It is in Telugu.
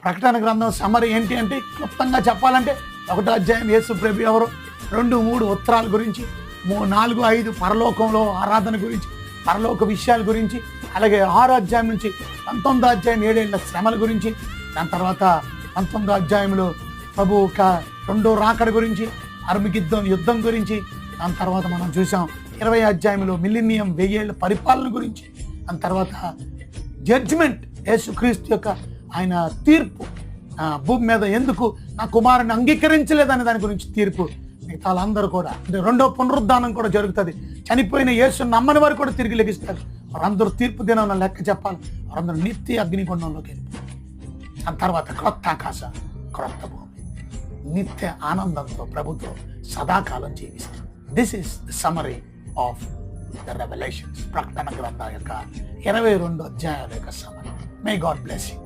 ప్రకటన గ్రంథం సమరీ ఏంటి అంటే, క్లుప్తంగా చెప్పాలంటే 1వ అధ్యాయం యేసు ప్రభు ఎవరు, 2, 3 ఉత్తరాల గురించి, 4, 5 పరలోకంలో ఆరాధన గురించి, పరలోక విషయాల గురించి, అలాగే 6వ అధ్యాయం నుంచి 19వ అధ్యాయం 7 ఏళ్ల శ్రమల గురించి, దాని తర్వాత 19వ అధ్యాయంలో ప్రభు ఒక 2వ రాకడ గురించి, అర్మగిద్దోన్ యుద్ధం గురించి, దాని తర్వాత మనం చూసాం 20వ అధ్యాయంలో మిలీనియం 1000 ఏళ్ల పరిపాలన గురించి, దాని తర్వాత జడ్జిమెంట్, యేసుక్రీస్తు యొక్క ఆయన తీర్పు, భూమి మీద ఎందుకు నా కుమారుని అంగీకరించలేదనే దాని గురించి తీర్పు. మిగతా వాళ్ళందరూ కూడా అంటే 2వ పునరుద్ధానం కూడా జరుగుతుంది. చనిపోయిన యేసుని నమ్మని వారు కూడా తిరిగి లెగిస్తారు. వారందరూ తీర్పు దినం లెక్క చెప్పాలి. వారందరూ నిత్య అగ్నిగుండంలోకి వెళ్ళిపోతారు. దాని తర్వాత క్రొత్త ఆకాశ, క్రొత్త భూమి, నిత్య ఆనందంతో ప్రభుత్వం సదాకాలం జీవిస్తారు. This is the summary of the revolutions. ప్రకటన గ్రంథం యొక్క 22 అధ్యాయాల యొక్క summary. May God bless you.